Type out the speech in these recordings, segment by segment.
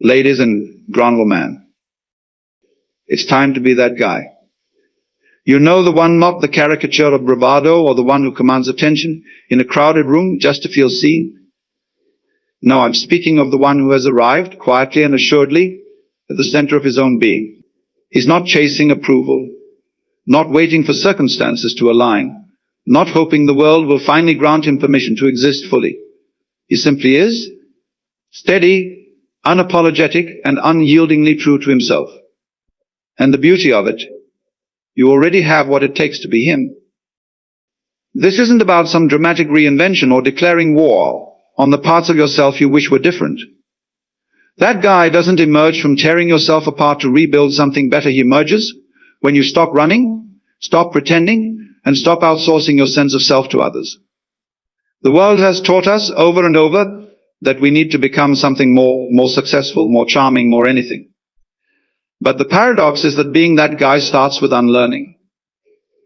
ladies and gentlemen, it's time to be that guy. You know, the one, not the caricature of bravado or the one who commands attention in a crowded room just to feel seen. No, I'm speaking of the one who has arrived quietly and assuredly at the center of his own being. He's not chasing approval, not waiting for circumstances to align, not hoping the world will finally grant him permission to exist fully. He simply is, steady, unapologetic, and unyieldingly true to himself. And the beauty of it, you already have what it takes to be him. This isn't about some dramatic reinvention or declaring war on the parts of yourself you wish were different. That guy doesn't emerge from tearing yourself apart to rebuild something better. He emerges when you stop running, stop pretending, and stop outsourcing your sense of self to others. The world has taught us over and over that we need to become something more successful, more charming, more anything. But the paradox is that being that guy starts with unlearning.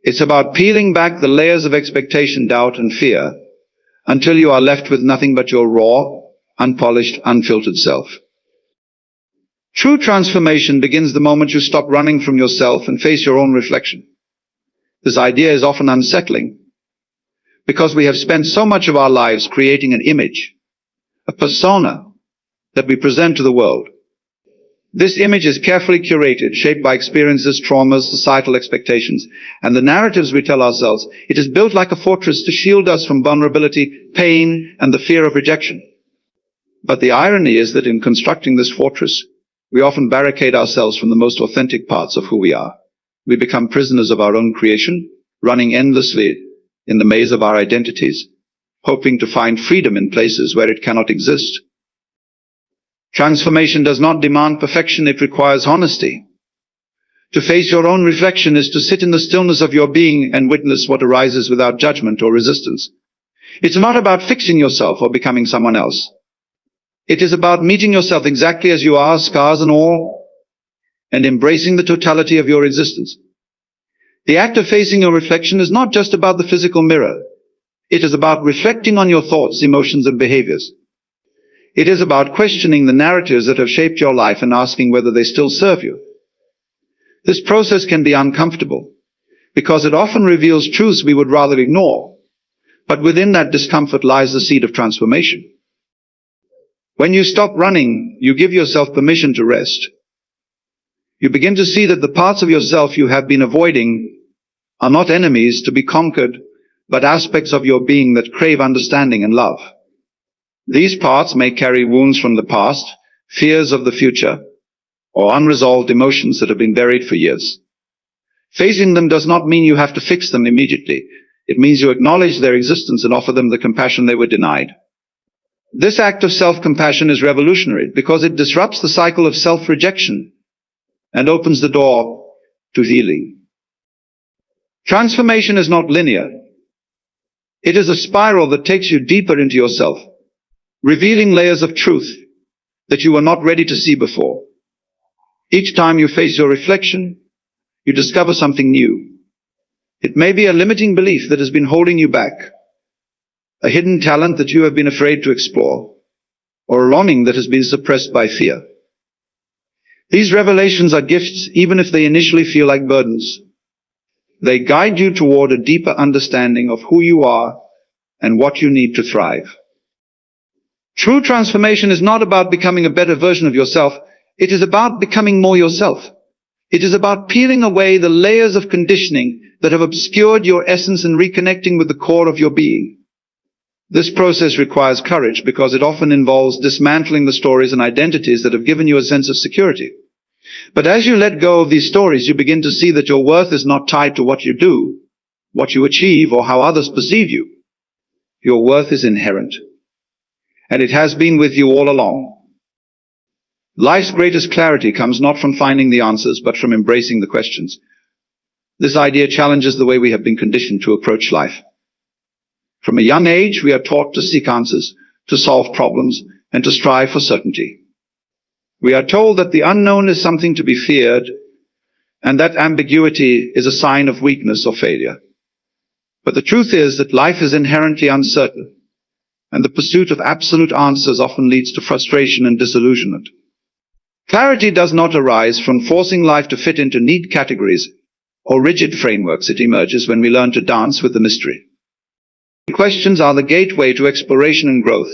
It's about peeling back the layers of expectation, doubt, and fear until you are left with nothing but your raw, unpolished, unfiltered self. True transformation begins the moment you stop running from yourself and face your own reflection. This idea is often unsettling because we have spent so much of our lives creating an image, a persona that we present to the world. This image is carefully curated, shaped by experiences, traumas, societal expectations, and the narratives we tell ourselves. It is built like a fortress to shield us from vulnerability, pain, and the fear of rejection. But the irony is that in constructing this fortress, we often barricade ourselves from the most authentic parts of who we are. We become prisoners of our own creation, running endlessly in the maze of our identities, hoping to find freedom in places where it cannot exist. Transformation does not demand perfection, it requires honesty. To face your own reflection is to sit in the stillness of your being and witness what arises without judgment or resistance. It's not about fixing yourself or becoming someone else. It is about meeting yourself exactly as you are, scars and all, and embracing the totality of your existence. The act of facing your reflection is not just about the physical mirror. It is about reflecting on your thoughts, emotions, and behaviors. It is about questioning the narratives that have shaped your life and asking whether they still serve you. This process can be uncomfortable because it often reveals truths we would rather ignore. But within that discomfort lies the seed of transformation. When you stop running, you give yourself permission to rest. You begin to see that the parts of yourself you have been avoiding are not enemies to be conquered, but aspects of your being that crave understanding and love. These parts may carry wounds from the past, fears of the future, or unresolved emotions that have been buried for years. Facing them does not mean you have to fix them immediately. It means you acknowledge their existence and offer them the compassion they were denied. This act of self-compassion is revolutionary because it disrupts the cycle of self-rejection and opens the door to healing. Transformation is not linear. It is a spiral that takes you deeper into yourself, revealing layers of truth that you were not ready to see before. Each time you face your reflection, you discover something new. It may be a limiting belief that has been holding you back, a hidden talent that you have been afraid to explore, or a longing that has been suppressed by fear. These revelations are gifts, even if they initially feel like burdens. They guide you toward a deeper understanding of who you are and what you need to thrive. True transformation is not about becoming a better version of yourself. It is about becoming more yourself. It is about peeling away the layers of conditioning that have obscured your essence and reconnecting with the core of your being. This process requires courage because it often involves dismantling the stories and identities that have given you a sense of security. But as you let go of these stories, you begin to see that your worth is not tied to what you do, what you achieve, or how others perceive you. Your worth is inherent, and it has been with you all along. Life's greatest clarity comes not from finding the answers, but from embracing the questions. This idea challenges the way we have been conditioned to approach life. From a young age, we are taught to seek answers, to solve problems, and to strive for certainty. We are told that the unknown is something to be feared, and that ambiguity is a sign of weakness or failure. But the truth is that life is inherently uncertain, and the pursuit of absolute answers often leads to frustration and disillusionment. Clarity does not arise from forcing life to fit into neat categories or rigid frameworks. It emerges when we learn to dance with the mystery. Questions are the gateway to exploration and growth.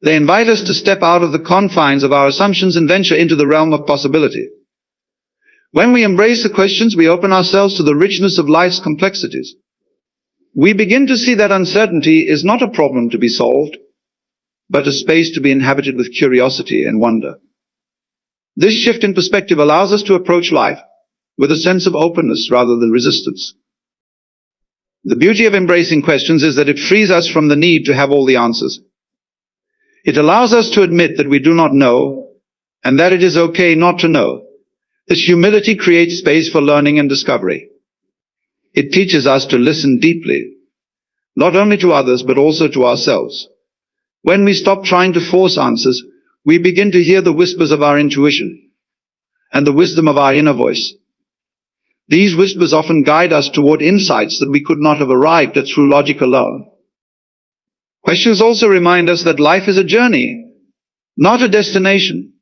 They invite us to step out of the confines of our assumptions and venture into the realm of possibility. When we embrace the questions, we open ourselves to the richness of life's complexities. We begin to see that uncertainty is not a problem to be solved, but a space to be inhabited with curiosity and wonder. This shift in perspective allows us to approach life with a sense of openness rather than resistance. The beauty of embracing questions is that it frees us from the need to have all the answers. It allows us to admit that we do not know, and that it is okay not to know. This humility creates space for learning and discovery. It teaches us to listen deeply, not only to others, but also to ourselves. When we stop trying to force answers, we begin to hear the whispers of our intuition and the wisdom of our inner voice. These whispers often guide us toward insights that we could not have arrived at through logic alone. Questions also remind us that life is a journey, not a destination.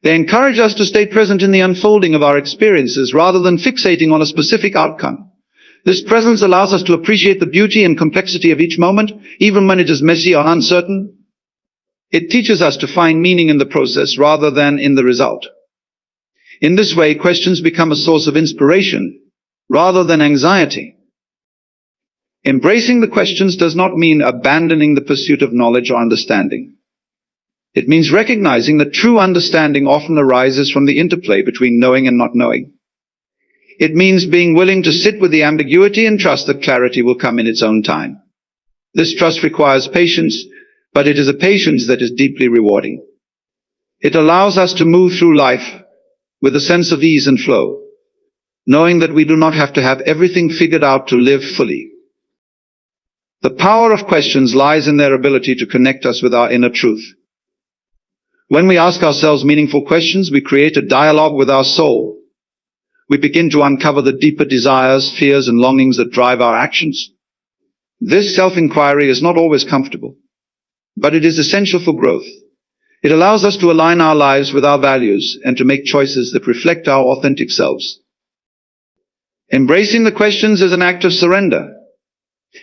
They encourage us to stay present in the unfolding of our experiences rather than fixating on a specific outcome. This presence allows us to appreciate the beauty and complexity of each moment, even when it is messy or uncertain. It teaches us to find meaning in the process rather than in the result. In this way, questions become a source of inspiration rather than anxiety. Embracing the questions does not mean abandoning the pursuit of knowledge or understanding. It means recognizing that true understanding often arises from the interplay between knowing and not knowing. It means being willing to sit with the ambiguity and trust that clarity will come in its own time. This trust requires patience, but it is a patience that is deeply rewarding. It allows us to move through life with a sense of ease and flow, knowing that we do not have to have everything figured out to live fully. The power of questions lies in their ability to connect us with our inner truth. When we ask ourselves meaningful questions, we create a dialogue with our soul. We begin to uncover the deeper desires, fears, and longings that drive our actions. This self-inquiry is not always comfortable, but it is essential for growth. It allows us to align our lives with our values and to make choices that reflect our authentic selves. Embracing the questions is an act of surrender.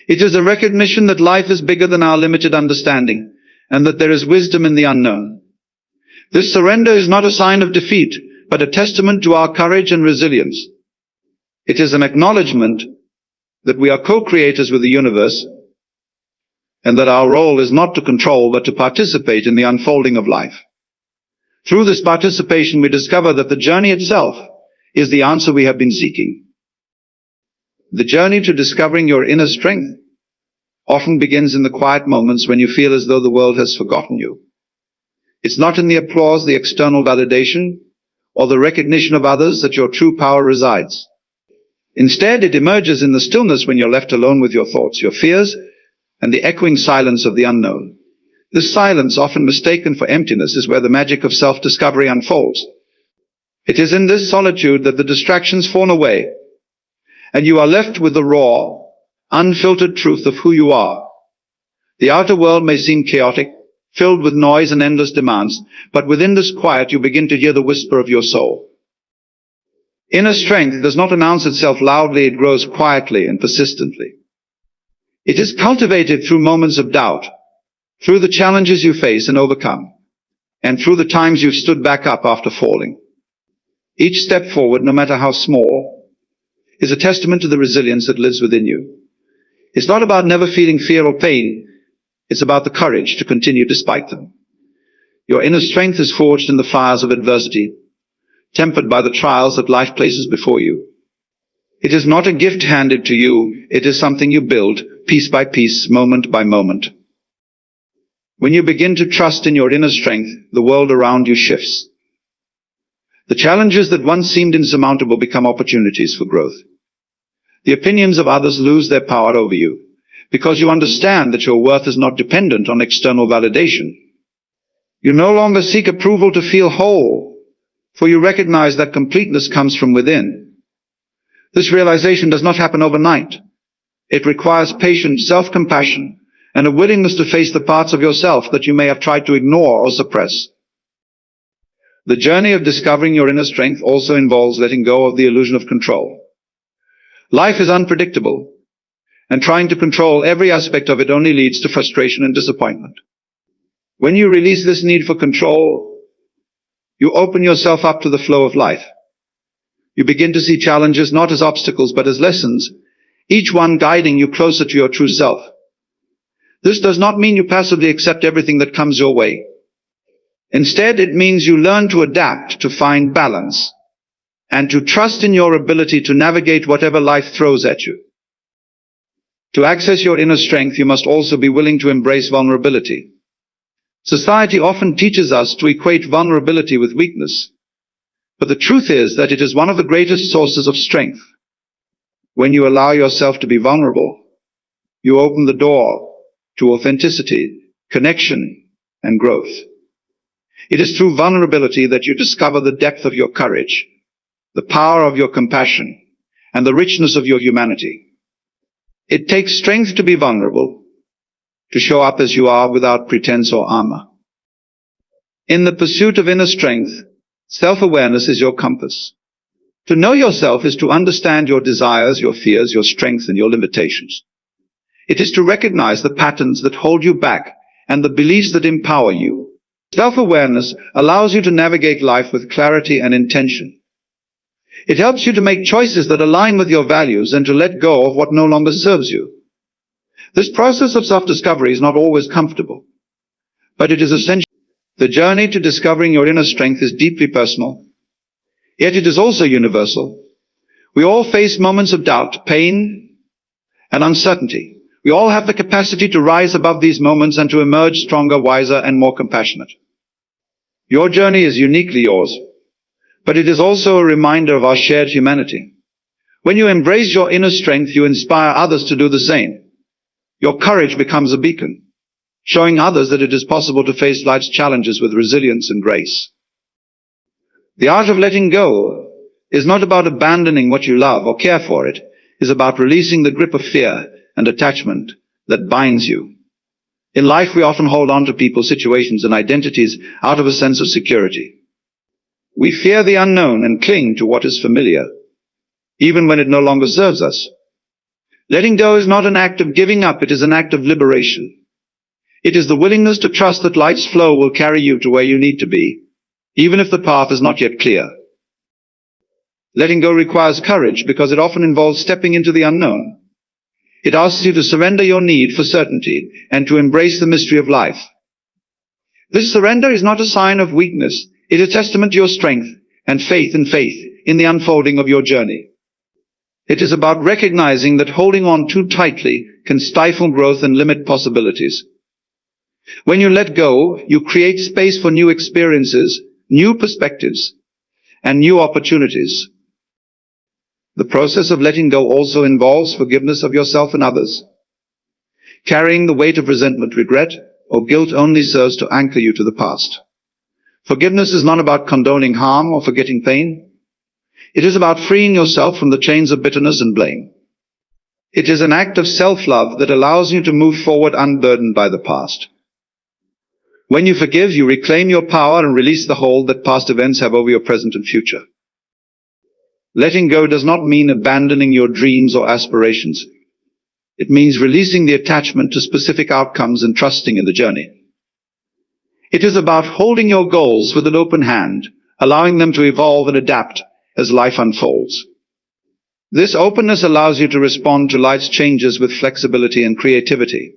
It is a recognition that life is bigger than our limited understanding and that there is wisdom in the unknown. This surrender is not a sign of defeat, but a testament to our courage and resilience. It is an acknowledgement that we are co-creators with the universe and that our role is not to control but to participate in the unfolding of life. Through this participation, we discover that the journey itself is the answer we have been seeking. The journey to discovering your inner strength often begins in the quiet moments when you feel as though the world has forgotten you. It's not in the applause, the external validation, or the recognition of others that your true power resides. Instead, it emerges in the stillness when you're left alone with your thoughts, your fears, and the echoing silence of the unknown. This silence, often mistaken for emptiness, is where the magic of self-discovery unfolds. It is in this solitude that the distractions fall away, and you are left with the raw, unfiltered truth of who you are. The outer world may seem chaotic, filled with noise and endless demands, but within this quiet you begin to hear the whisper of your soul. Inner strength does not announce itself loudly, it grows quietly and persistently. It is cultivated through moments of doubt, through the challenges you face and overcome, and through the times you've stood back up after falling. Each step forward, no matter how small, is a testament to the resilience that lives within you. It's not about never feeling fear or pain. It's about the courage to continue despite them. Your inner strength is forged in the fires of adversity, tempered by the trials that life places before you. It is not a gift handed to you. It is something you build, piece by piece, moment by moment. When you begin to trust in your inner strength, the world around you shifts. The challenges that once seemed insurmountable become opportunities for growth. The opinions of others lose their power over you, because you understand that your worth is not dependent on external validation. You no longer seek approval to feel whole, for you recognize that completeness comes from within. This realization does not happen overnight. It requires patience, self-compassion, and a willingness to face the parts of yourself that you may have tried to ignore or suppress. The journey of discovering your inner strength also involves letting go of the illusion of control. Life is unpredictable, and trying to control every aspect of it only leads to frustration and disappointment. When you release this need for control, you open yourself up to the flow of life. You begin to see challenges not as obstacles but as lessons, each one guiding you closer to your true self. This does not mean you passively accept everything that comes your way. Instead, it means you learn to adapt, to find balance, and to trust in your ability to navigate whatever life throws at you. To access your inner strength, you must also be willing to embrace vulnerability. Society often teaches us to equate vulnerability with weakness, but the truth is that it is one of the greatest sources of strength. When you allow yourself to be vulnerable, you open the door to authenticity, connection, and growth. It is through vulnerability that you discover the depth of your courage, the power of your compassion, and the richness of your humanity. It takes strength to be vulnerable, to show up as you are without pretense or armor. In the pursuit of inner strength, self-awareness is your compass. To know yourself is to understand your desires, your fears, your strengths, and your limitations. It is to recognize the patterns that hold you back and the beliefs that empower you. Self-awareness allows you to navigate life with clarity and intention. It helps you to make choices that align with your values and to let go of what no longer serves you. This process of self-discovery is not always comfortable, but it is essential. The journey to discovering your inner strength is deeply personal, yet it is also universal. We all face moments of doubt, pain, and uncertainty. We all have the capacity to rise above these moments and to emerge stronger, wiser, and more compassionate. Your journey is uniquely yours, but it is also a reminder of our shared humanity. When you embrace your inner strength, you inspire others to do the same. Your courage becomes a beacon, showing others that it is possible to face life's challenges with resilience and grace. The art of letting go is not about abandoning what you love or care for. It is about releasing the grip of fear and attachment that binds you. In life, we often hold on to people, situations, and identities out of a sense of security. We fear the unknown and cling to what is familiar, even when it no longer serves us. Letting go is not an act of giving up, it is an act of liberation. It is the willingness to trust that life's flow will carry you to where you need to be, even if the path is not yet clear. Letting go requires courage because it often involves stepping into the unknown. It asks you to surrender your need for certainty and to embrace the mystery of life. This surrender is not a sign of weakness. It is a testament to your strength and faith in the unfolding of your journey. It is about recognizing that holding on too tightly can stifle growth and limit possibilities. When you let go, you create space for new experiences, new perspectives, and new opportunities. The process of letting go also involves forgiveness of yourself and others. Carrying the weight of resentment, regret, or guilt only serves to anchor you to the past. Forgiveness is not about condoning harm or forgetting pain. It is about freeing yourself from the chains of bitterness and blame. It is an act of self-love that allows you to move forward unburdened by the past. When you forgive, you reclaim your power and release the hold that past events have over your present and future. Letting go does not mean abandoning your dreams or aspirations. It means releasing the attachment to specific outcomes and trusting in the journey. It is about holding your goals with an open hand, allowing them to evolve and adapt as life unfolds. This openness allows you to respond to life's changes with flexibility and creativity.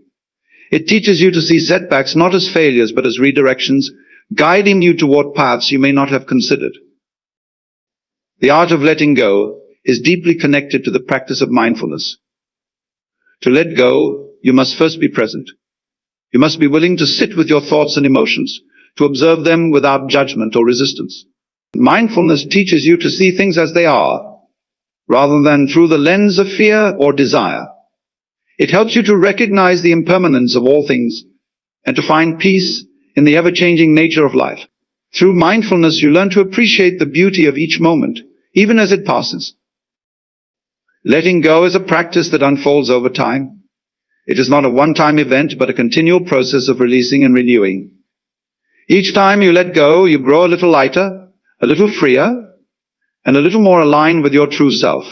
It teaches you to see setbacks not as failures but as redirections, guiding you toward paths you may not have considered. The art of letting go is deeply connected to the practice of mindfulness. To let go, you must first be present. You must be willing to sit with your thoughts and emotions, to observe them without judgment or resistance. Mindfulness teaches you to see things as they are, rather than through the lens of fear or desire. It helps you to recognize the impermanence of all things and to find peace in the ever-changing nature of life. Through mindfulness, you learn to appreciate the beauty of each moment, even as it passes. Letting go is a practice that unfolds over time. It is not a one-time event, but a continual process of releasing and renewing. Each time you let go, you grow a little lighter, a little freer, and a little more aligned with your true self.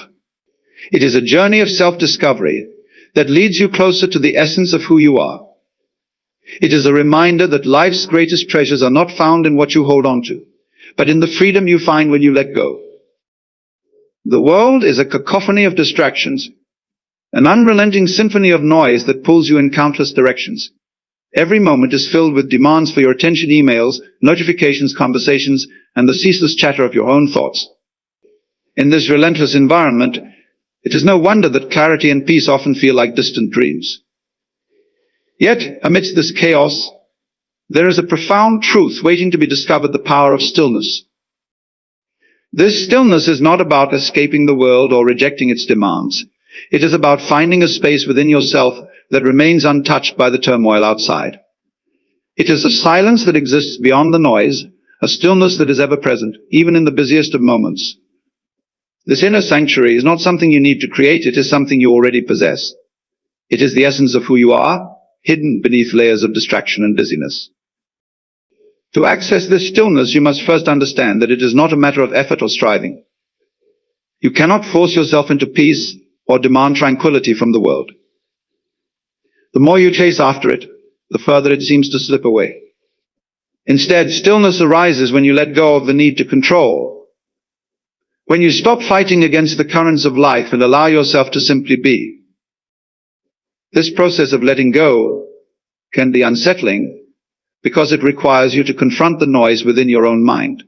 It is a journey of self-discovery that leads you closer to the essence of who you are. It is a reminder that life's greatest treasures are not found in what you hold on to, but in the freedom you find when you let go. The world is a cacophony of distractions, an unrelenting symphony of noise that pulls you in countless directions. Every moment is filled with demands for your attention, emails, notifications, conversations, and the ceaseless chatter of your own thoughts. In this relentless environment, it is no wonder that clarity and peace often feel like distant dreams. Yet, amidst this chaos, there is a profound truth waiting to be discovered: the power of stillness. This stillness is not about escaping the world or rejecting its demands. It is about finding a space within yourself that remains untouched by the turmoil outside. It is a silence that exists beyond the noise, a stillness that is ever present, even in the busiest of moments. This inner sanctuary is not something you need to create, it is something you already possess. It is the essence of who you are, hidden beneath layers of distraction and busyness. To access this stillness, you must first understand that it is not a matter of effort or striving. You cannot force yourself into peace or demand tranquility from the world. The more you chase after it, the further it seems to slip away. Instead, stillness arises when you let go of the need to control. When you stop fighting against the currents of life and allow yourself to simply be. This process of letting go can be unsettling because it requires you to confront the noise within your own mind.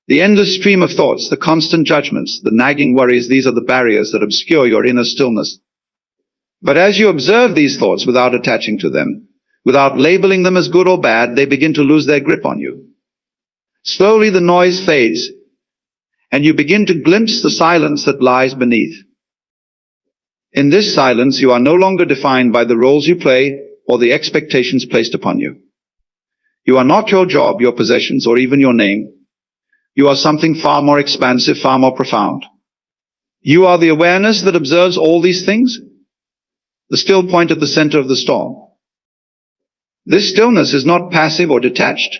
The endless stream of thoughts, the constant judgments, the nagging worries, these are the barriers that obscure your inner stillness. But as you observe these thoughts without attaching to them, without labeling them as good or bad, they begin to lose their grip on you. Slowly the noise fades, and you begin to glimpse the silence that lies beneath. In this silence, you are no longer defined by the roles you play or the expectations placed upon you. You are not your job, your possessions, or even your name. You are something far more expansive, far more profound. You are the awareness that observes all these things, the still point at the center of the storm. This stillness is not passive or detached.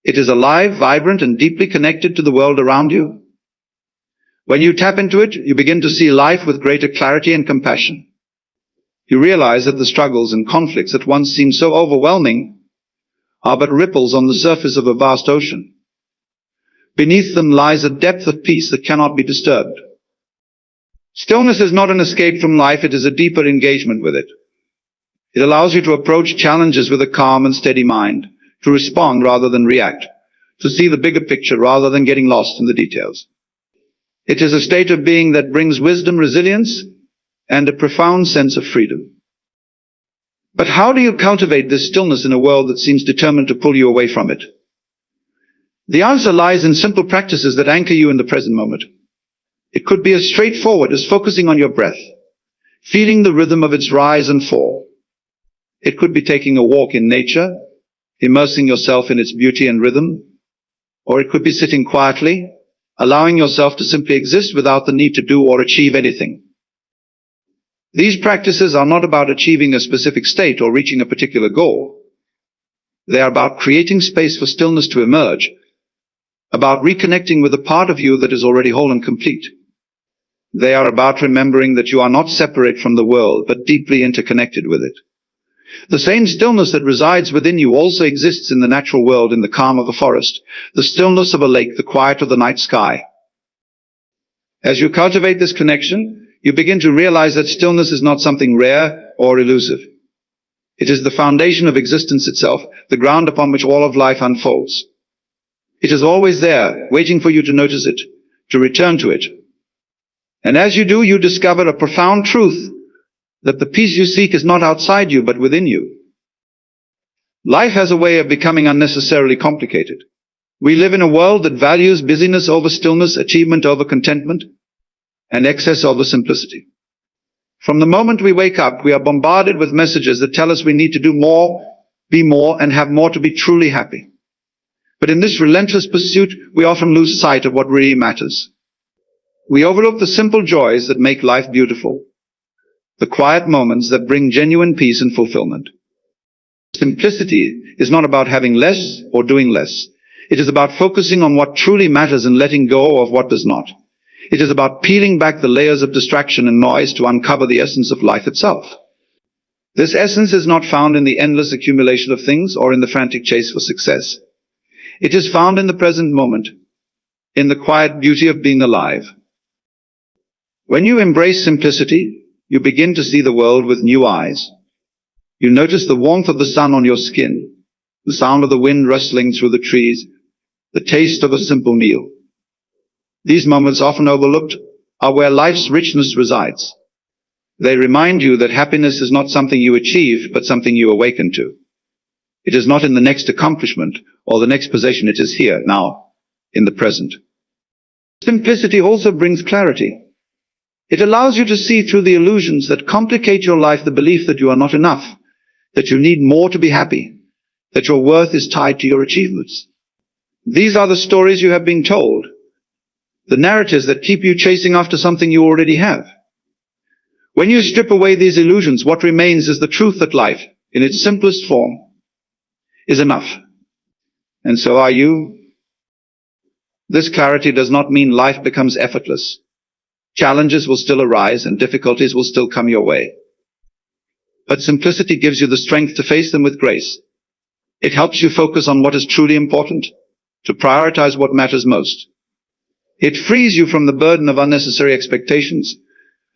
It is alive, vibrant, and deeply connected to the world around you. When you tap into it, you begin to see life with greater clarity and compassion. You realize that the struggles and conflicts that once seemed so overwhelming are but ripples on the surface of a vast ocean. Beneath them lies a depth of peace that cannot be disturbed. Stillness is not an escape from life, it is a deeper engagement with it. It allows you to approach challenges with a calm and steady mind, to respond rather than react, to see the bigger picture rather than getting lost in the details. It is a state of being that brings wisdom, resilience, and a profound sense of freedom. But how do you cultivate this stillness in a world that seems determined to pull you away from it? The answer lies in simple practices that anchor you in the present moment. It could be as straightforward as focusing on your breath, feeling the rhythm of its rise and fall. It could be taking a walk in nature, immersing yourself in its beauty and rhythm, or it could be sitting quietly, allowing yourself to simply exist without the need to do or achieve anything. These practices are not about achieving a specific state or reaching a particular goal. They are about creating space for stillness to emerge, about reconnecting with a part of you that is already whole and complete. They are about remembering that you are not separate from the world, but deeply interconnected with it. The same stillness that resides within you also exists in the natural world, in the calm of a forest, the stillness of a lake, the quiet of the night sky. As you cultivate this connection, you begin to realize that stillness is not something rare or elusive. It is the foundation of existence itself, the ground upon which all of life unfolds. It is always there, waiting for you to notice it, to return to it. And as you do, you discover a profound truth, that the peace you seek is not outside you, but within you. Life has a way of becoming unnecessarily complicated. We live in a world that values busyness over stillness, achievement over contentment, and excess over simplicity. From the moment we wake up, we are bombarded with messages that tell us we need to do more, be more, and have more to be truly happy. But in this relentless pursuit, we often lose sight of what really matters. We overlook the simple joys that make life beautiful, the quiet moments that bring genuine peace and fulfillment. Simplicity is not about having less or doing less. It is about focusing on what truly matters and letting go of what does not. It is about peeling back the layers of distraction and noise to uncover the essence of life itself. This essence is not found in the endless accumulation of things or in the frantic chase for success. It is found in the present moment, in the quiet beauty of being alive. When you embrace simplicity, you begin to see the world with new eyes. You notice the warmth of the sun on your skin, the sound of the wind rustling through the trees, the taste of a simple meal. These moments, often overlooked, are where life's richness resides. They remind you that happiness is not something you achieve, but something you awaken to. It is not in the next accomplishment or the next possession, it is here, now, in the present. Simplicity also brings clarity. It allows you to see through the illusions that complicate your life, the belief that you are not enough, that you need more to be happy, that your worth is tied to your achievements. These are the stories you have been told, the narratives that keep you chasing after something you already have. When you strip away these illusions, what remains is the truth that life, in its simplest form, is enough. And so are you. This clarity does not mean life becomes effortless. Challenges will still arise and difficulties will still come your way. But simplicity gives you the strength to face them with grace. It helps you focus on what is truly important, to prioritize what matters most. It frees you from the burden of unnecessary expectations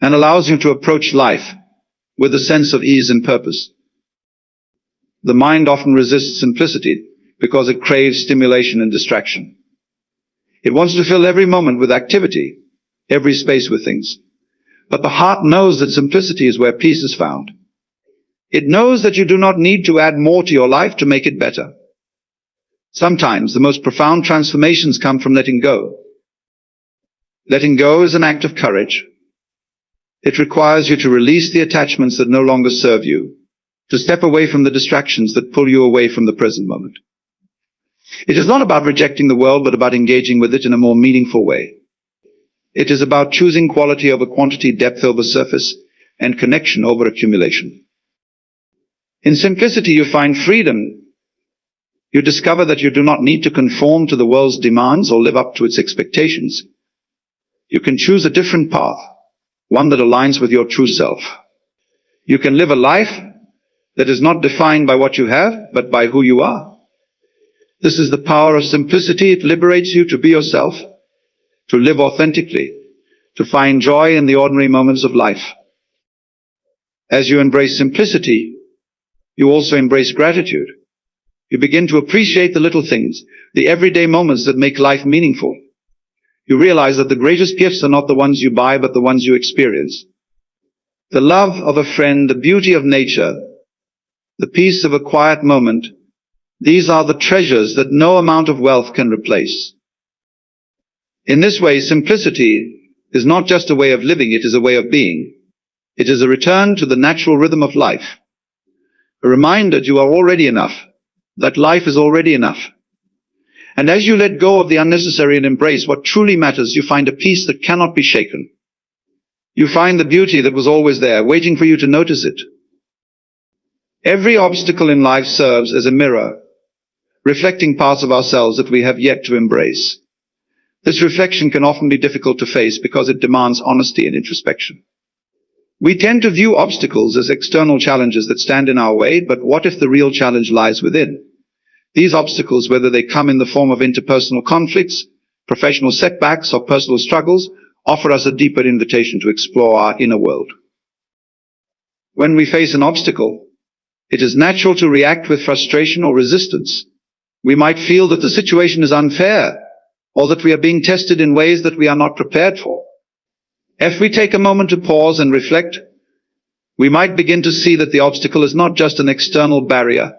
and allows you to approach life with a sense of ease and purpose. The mind often resists simplicity because it craves stimulation and distraction. It wants to fill every moment with activity, every space with things. But the heart knows that simplicity is where peace is found. It knows that you do not need to add more to your life to make it better. Sometimes the most profound transformations come from letting go. Letting go is an act of courage. It requires you to release the attachments that no longer serve you, to step away from the distractions that pull you away from the present moment. It is not about rejecting the world, but about engaging with it in a more meaningful way. It is about choosing quality over quantity, depth over surface, and connection over accumulation. In simplicity, you find freedom. You discover that you do not need to conform to the world's demands or live up to its expectations. You can choose a different path, one that aligns with your true self. You can live a life that is not defined by what you have, but by who you are. This is the power of simplicity. It liberates you to be yourself, to live authentically, to find joy in the ordinary moments of life. As you embrace simplicity, you also embrace gratitude. You begin to appreciate the little things, the everyday moments that make life meaningful. You realize that the greatest gifts are not the ones you buy, but the ones you experience. The love of a friend, the beauty of nature, the peace of a quiet moment, these are the treasures that no amount of wealth can replace. In this way, simplicity is not just a way of living, it is a way of being. It is a return to the natural rhythm of life. A reminder that you are already enough, that life is already enough. And as you let go of the unnecessary and embrace what truly matters, you find a peace that cannot be shaken. You find the beauty that was always there, waiting for you to notice it. Every obstacle in life serves as a mirror, reflecting parts of ourselves that we have yet to embrace. This reflection can often be difficult to face because it demands honesty and introspection. We tend to view obstacles as external challenges that stand in our way, but what if the real challenge lies within? These obstacles, whether they come in the form of interpersonal conflicts, professional setbacks, or personal struggles, offer us a deeper invitation to explore our inner world. When we face an obstacle, it is natural to react with frustration or resistance. We might feel that the situation is unfair, or that we are being tested in ways that we are not prepared for. If we take a moment to pause and reflect, we might begin to see that the obstacle is not just an external barrier,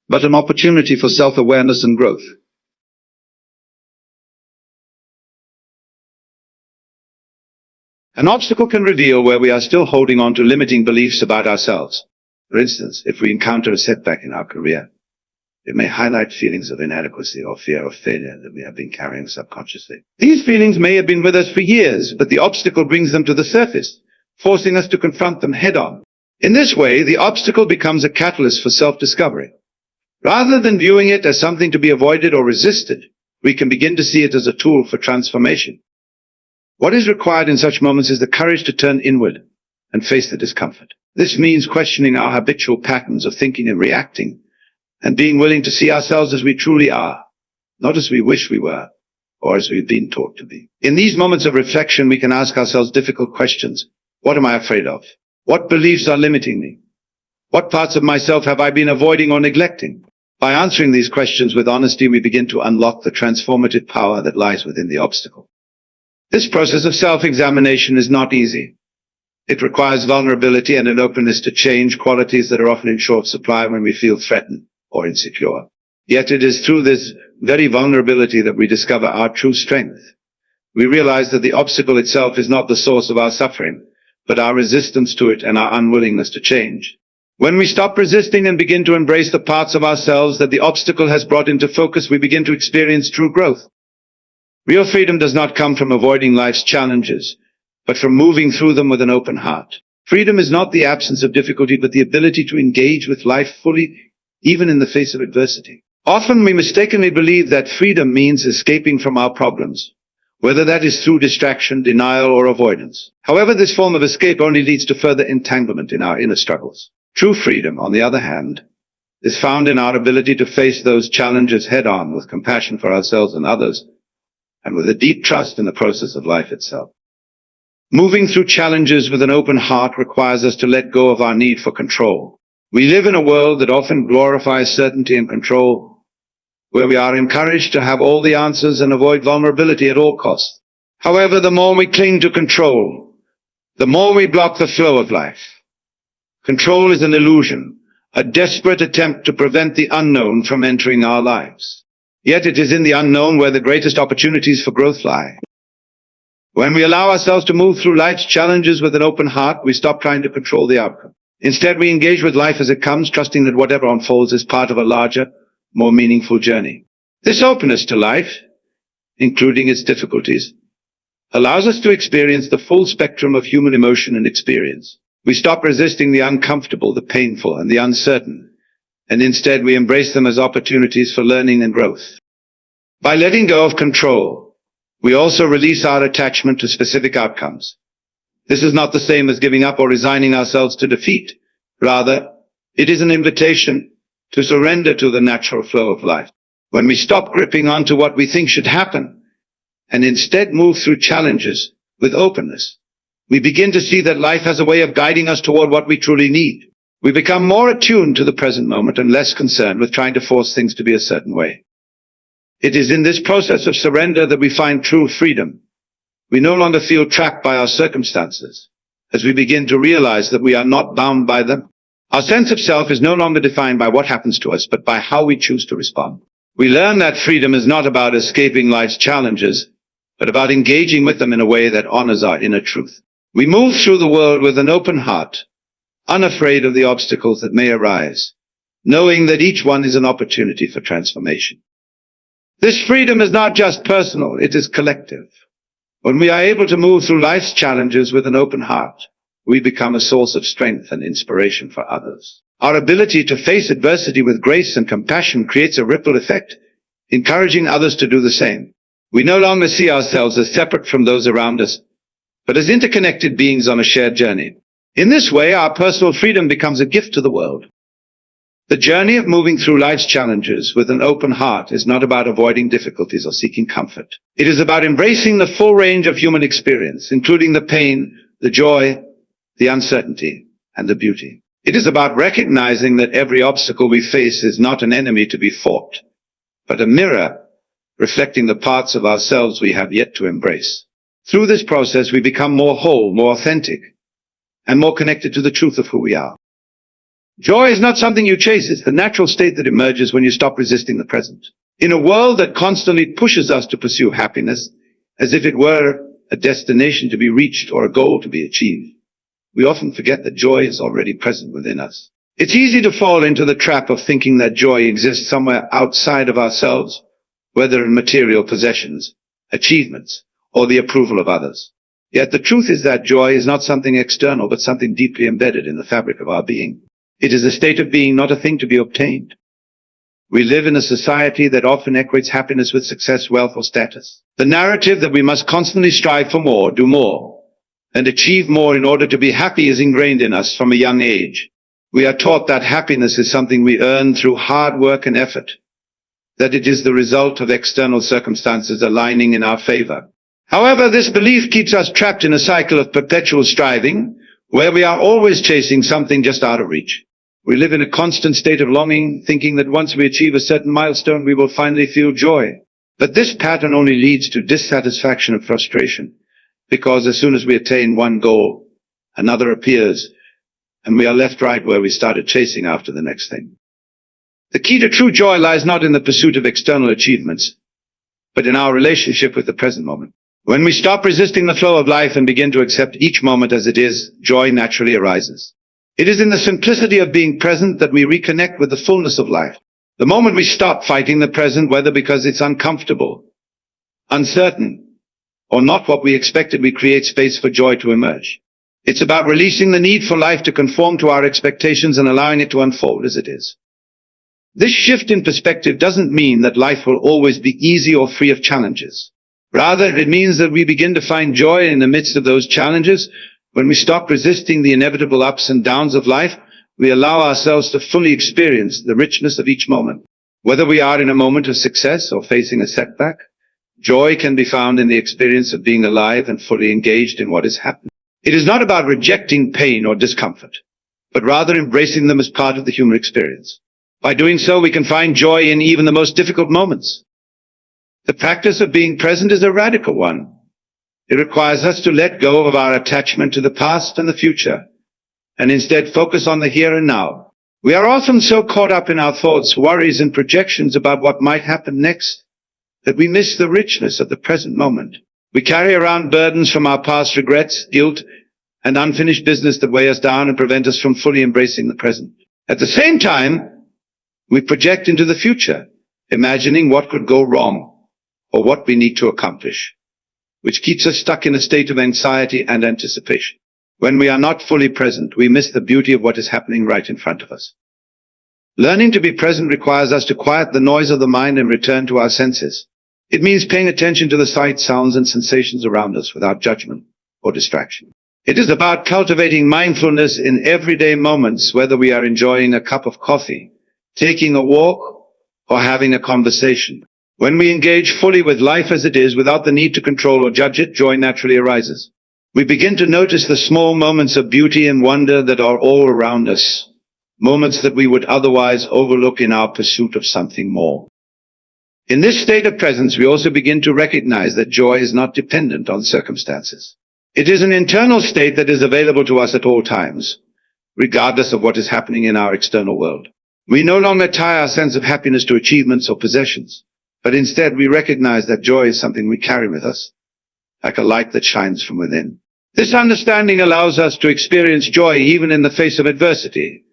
but an opportunity for self-awareness and growth. An obstacle can reveal where we are still holding on to limiting beliefs about ourselves. For instance, if we encounter a setback in our career, it may highlight feelings of inadequacy or fear of failure that we have been carrying subconsciously. These feelings may have been with us for years, but the obstacle brings them to the surface, forcing us to confront them head-on. In this way, the obstacle becomes a catalyst for self-discovery. Rather than viewing it as something to be avoided or resisted, we can begin to see it as a tool for transformation. What is required in such moments is the courage to turn inward and face the discomfort. This means questioning our habitual patterns of thinking and reacting, and being willing to see ourselves as we truly are, not as we wish we were, or as we've been taught to be. In these moments of reflection, we can ask ourselves difficult questions. What am I afraid of? What beliefs are limiting me? What parts of myself have I been avoiding or neglecting? By answering these questions with honesty, we begin to unlock the transformative power that lies within the obstacle. This process of self-examination is not easy. It requires vulnerability and an openness to change, qualities that are often in short supply when we feel threatened or insecure. Yet it is through this very vulnerability that we discover our true strength. We realize that the obstacle itself is not the source of our suffering, but our resistance to it and our unwillingness to change. When we stop resisting and begin to embrace the parts of ourselves that the obstacle has brought into focus, we begin to experience true growth. Real freedom does not come from avoiding life's challenges, but from moving through them with an open heart. Freedom is not the absence of difficulty, but the ability to engage with life fully, even in the face of adversity. Often we mistakenly believe that freedom means escaping from our problems, whether that is through distraction, denial, or avoidance. However, this form of escape only leads to further entanglement in our inner struggles. True freedom, on the other hand, is found in our ability to face those challenges head-on with compassion for ourselves and others, and with a deep trust in the process of life itself. Moving through challenges with an open heart requires us to let go of our need for control. We live in a world that often glorifies certainty and control, where we are encouraged to have all the answers and avoid vulnerability at all costs. However, the more we cling to control, the more we block the flow of life. Control is an illusion, a desperate attempt to prevent the unknown from entering our lives. Yet it is in the unknown where the greatest opportunities for growth lie. When we allow ourselves to move through life's challenges with an open heart, we stop trying to control the outcome. Instead, we engage with life as it comes, trusting that whatever unfolds is part of a larger, more meaningful journey. This openness to life, including its difficulties, allows us to experience the full spectrum of human emotion and experience. We stop resisting the uncomfortable, the painful, and the uncertain, and instead we embrace them as opportunities for learning and growth. By letting go of control, we also release our attachment to specific outcomes. This is not the same as giving up or resigning ourselves to defeat. Rather, it is an invitation to surrender to the natural flow of life. When we stop gripping onto what we think should happen, and instead move through challenges with openness, we begin to see that life has a way of guiding us toward what we truly need. We become more attuned to the present moment and less concerned with trying to force things to be a certain way. It is in this process of surrender that we find true freedom. We no longer feel trapped by our circumstances, as we begin to realize that we are not bound by them. Our sense of self is no longer defined by what happens to us, but by how we choose to respond. We learn that freedom is not about escaping life's challenges, but about engaging with them in a way that honors our inner truth. We move through the world with an open heart, unafraid of the obstacles that may arise, knowing that each one is an opportunity for transformation. This freedom is not just personal, it is collective. When we are able to move through life's challenges with an open heart, we become a source of strength and inspiration for others. Our ability to face adversity with grace and compassion creates a ripple effect, encouraging others to do the same. We no longer see ourselves as separate from those around us, but as interconnected beings on a shared journey. In this way, our personal freedom becomes a gift to the world. The journey of moving through life's challenges with an open heart is not about avoiding difficulties or seeking comfort. It is about embracing the full range of human experience, including the pain, the joy, the uncertainty, and the beauty. It is about recognizing that every obstacle we face is not an enemy to be fought, but a mirror reflecting the parts of ourselves we have yet to embrace. Through this process, we become more whole, more authentic, and more connected to the truth of who we are. Joy is not something you chase, it's the natural state that emerges when you stop resisting the present. In a world that constantly pushes us to pursue happiness, as if it were a destination to be reached or a goal to be achieved, we often forget that joy is already present within us. It's easy to fall into the trap of thinking that joy exists somewhere outside of ourselves, whether in material possessions, achievements, or the approval of others. Yet the truth is that joy is not something external, but something deeply embedded in the fabric of our being. It is a state of being, not a thing to be obtained. We live in a society that often equates happiness with success, wealth, or status. The narrative that we must constantly strive for more, do more, and achieve more in order to be happy is ingrained in us from a young age. We are taught that happiness is something we earn through hard work and effort, that it is the result of external circumstances aligning in our favor. However, this belief keeps us trapped in a cycle of perpetual striving, where we are always chasing something just out of reach. We live in a constant state of longing, thinking that once we achieve a certain milestone, we will finally feel joy. But this pattern only leads to dissatisfaction and frustration, because as soon as we attain one goal, another appears, and we are left right where we started chasing after the next thing. The key to true joy lies not in the pursuit of external achievements, but in our relationship with the present moment. When we stop resisting the flow of life and begin to accept each moment as it is, joy naturally arises. It is in the simplicity of being present that we reconnect with the fullness of life. The moment we stop fighting the present, whether because it's uncomfortable, uncertain, or not what we expected, we create space for joy to emerge. It's about releasing the need for life to conform to our expectations and allowing it to unfold as it is. This shift in perspective doesn't mean that life will always be easy or free of challenges. Rather, it means that we begin to find joy in the midst of those challenges. When we stop resisting the inevitable ups and downs of life, we allow ourselves to fully experience the richness of each moment. Whether we are in a moment of success or facing a setback, joy can be found in the experience of being alive and fully engaged in what is happening. It is not about rejecting pain or discomfort, but rather embracing them as part of the human experience. By doing so, we can find joy in even the most difficult moments. The practice of being present is a radical one. It requires us to let go of our attachment to the past and the future, and instead focus on the here and now. We are often so caught up in our thoughts, worries, and projections about what might happen next that we miss the richness of the present moment. We carry around burdens from our past, regrets, guilt, and unfinished business that weigh us down and prevent us from fully embracing the present. At the same time, we project into the future, imagining what could go wrong or what we need to accomplish, which keeps us stuck in a state of anxiety and anticipation. When we are not fully present, we miss the beauty of what is happening right in front of us. Learning to be present requires us to quiet the noise of the mind and return to our senses. It means paying attention to the sights, sounds, and sensations around us without judgment or distraction. It is about cultivating mindfulness in everyday moments, whether we are enjoying a cup of coffee, taking a walk, or having a conversation. When we engage fully with life as it is, without the need to control or judge it, joy naturally arises. We begin to notice the small moments of beauty and wonder that are all around us, moments that we would otherwise overlook in our pursuit of something more. In this state of presence, we also begin to recognize that joy is not dependent on circumstances. It is an internal state that is available to us at all times, regardless of what is happening in our external world. We no longer tie our sense of happiness to achievements or possessions, but instead we recognize that joy is something we carry with us, like a light that shines from within. This understanding allows us to experience joy even in the face of adversity,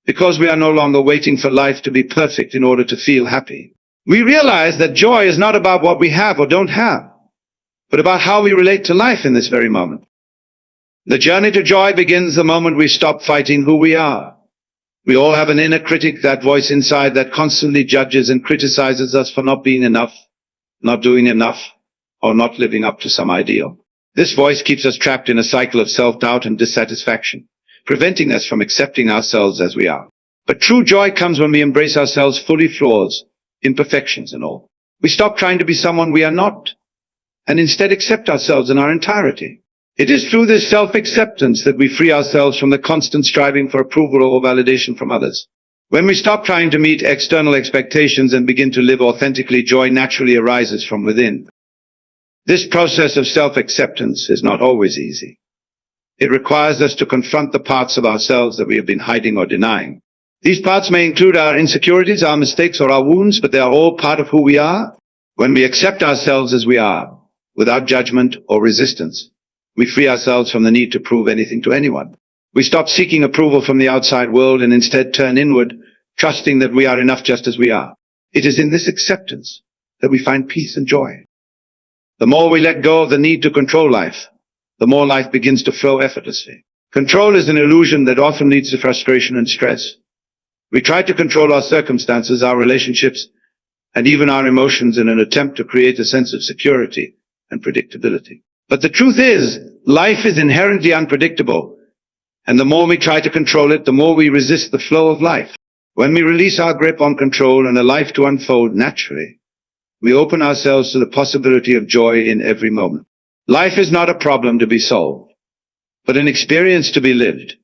because we are no longer waiting for life to be perfect in order to feel happy. We realize that joy is not about what we have or don't have, but about how we relate to life in this very moment. The journey to joy begins the moment we stop fighting who we are. We all have an inner critic, that voice inside that constantly judges and criticizes us for not being enough, not doing enough, or not living up to some ideal. This voice keeps us trapped in a cycle of self-doubt and dissatisfaction, preventing us from accepting ourselves as we are. But true joy comes when we embrace ourselves fully, flaws, imperfections, and all. We stop trying to be someone we are not, and instead accept ourselves in our entirety. It is through this self-acceptance that we free ourselves from the constant striving for approval or validation from others. When we stop trying to meet external expectations and begin to live authentically, joy naturally arises from within. This process of self-acceptance is not always easy. It requires us to confront the parts of ourselves that we have been hiding or denying. These parts may include our insecurities, our mistakes, or our wounds, but they are all part of who we are. When we accept ourselves as we are, without judgment or resistance, we free ourselves from the need to prove anything to anyone. We stop seeking approval from the outside world and instead turn inward, trusting that we are enough just as we are. It is in this acceptance that we find peace and joy. The more we let go of the need to control life, the more life begins to flow effortlessly. Control is an illusion that often leads to frustration and stress. We try to control our circumstances, our relationships, and even our emotions in an attempt to create a sense of security and predictability. But the truth is, life is inherently unpredictable, and the more we try to control it, the more we resist the flow of life. When we release our grip on control and allow life to unfold naturally, we open ourselves to the possibility of joy in every moment. Life is not a problem to be solved, but an experience to be lived.